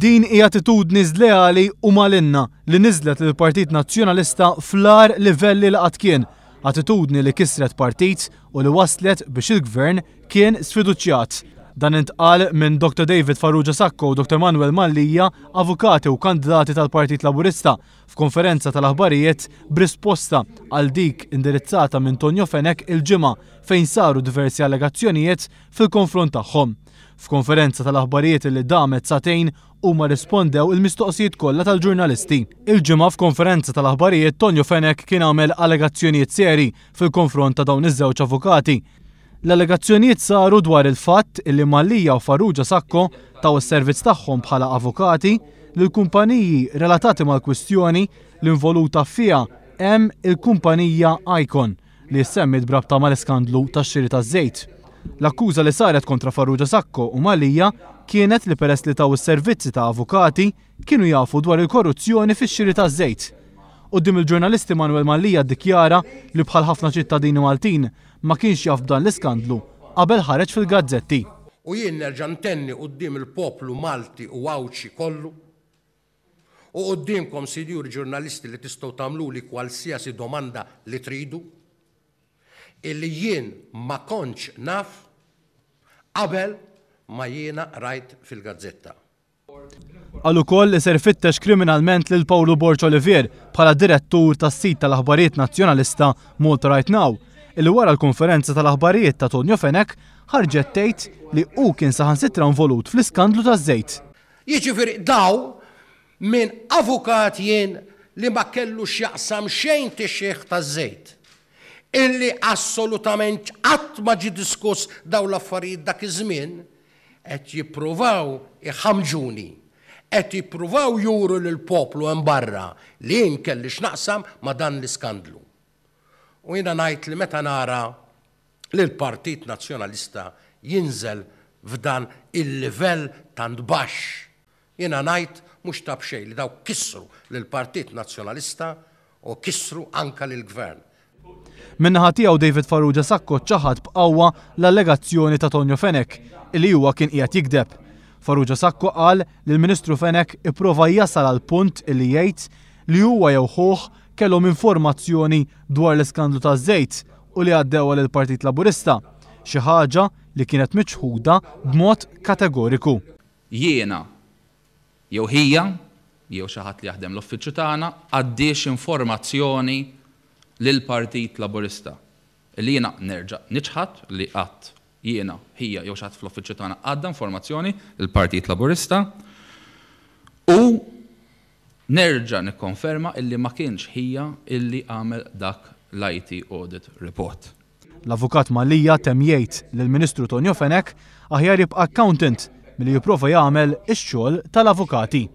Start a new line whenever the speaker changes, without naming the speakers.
Din hija attitudni żleali u malinna li niżlet lill-Partit Nazzjonalista fl-agħar livelli li qatt kien. Attitudni li kisret partit u li waslet biex il-gvern kien sfiduċjat. Dan intqal minn Dr. David Farrugia Sacco u Dr. Manuel Mallija, avukati u kandidati tal-Partit Laburista, f'konferenza tal-aħbarijiet b'risposta għal dik indirizzata minn Tonio Fenech il-ġimgħa fejn saru diversi allegazzjonijiet fil-konfront tagħhom. F'konferenza tal-aħbarijiet li damet satejn huma rispondew il-mistoqsijiet kollha tal-ġurnalisti. Il-ġimgħa f'konferenza tal-aħbarijiet Tonio Fenech kien għamel allegazzjonijiet seri fil-konfront ta' dawn iż-żewġ avukati. L-allegazzjonijiet saru dwar il-fatt illi Mallija u Farrugia Sacco taw is-servizz tagħhom bħala avukati lil kumpaniji relatati mal-kwistjoni li involuta fiha hemm il-kumpanija Icon li semmit brabta mal-iskandlu tax-xiri taż-żejt. L-akkuża li saret kontra Farrugia Sacco u Mallija kienet li peress li taw is-servizzi ta' avukati kienu jafu dwar il-korruzzjoni fix-xiri taż-żejt. Quddiem il-ġurnalisti Manuel Mallija ddikjara li bħal ħafna ċittadini Maltin ma kienx jaf b'dan l-iskandlu qabel ħareġ fil-gazzetti.
U jien nerġa' ntenni quddiem il-poplu Malti u Awċi kollu u qudiemkom sinjuri ġurnalisti li tistgħu tagħmluli kwalsiasi domanda li tridu illi jien ma kontx naf qabel ma jiena rajt fil-gazzetta.
Qal ukoll li ser fittex kriminalment lil Paolo Borg Olivier bħala direttur tas-sit tal-aħbarijiet nazzjonalista Malta Right Now, illi wara l-konferenza tal-aħbarijiet ta' Tonio Fenech ħarġet tgħid li hu kien saħansitra involut fl-iskandlu taż-żejt.
Jiġifieri daw minn avukat jien li ma kellux jaqsam xejn tixjih taż-żejt, illi assolutament qatt ma ġie diskuss daw l-affarijiet dak iż-żmien qed jippruvaw iħammġuni, qed jippruvaw juru lill-poplu hemm barra li jien kelli x'naqsam ma' dan l-iskandlu. U jiena ngħid li meta nara li l-Partit Nazzjonalista jinżel f'dan il-livell tant baxx, jiena ngħid mhux tab xejn li daw kissru lill-Partit Nazzjonalista u kissru anke lill-Gvern.
Min-naħa tiegħu David Farrugia Sacco ċaħad b'qawwa l-allegazzjoni ta' Tonio Fenech illi huwa kien qiegħed jikdeb. Farrugia Sacco qal li l-Ministru Fenech ipprova jasal għal punt illi jgħid li huwa jew ħuh kellhom informazzjoni dwar l-iskandlu taż-żejt u li għaddewha lill-Partit Laburista, xi ħaġa li kienet miċħuda b'mod kategoriku.
Jiena jew hija jew xi ħadd li jaħdem l-uffiċċju tagħna għaddiex informazzjoni lill-Partit Laburista. Li jiena nerġa' niċħad li qatt jiena hija jew xi ħadd fl-uffiċċju tagħna għadda informazzjoni lill-Partit Laburista u nerġa' nikkonferma illi ma kienx hija illi għamel dak l-IT audit report.
L-avukat Mallija temm jgħid lill-Ministru Tonio Fenech aħjar jibqa' accountant milli jipprova jagħmel ix-xogħol tal-avukati.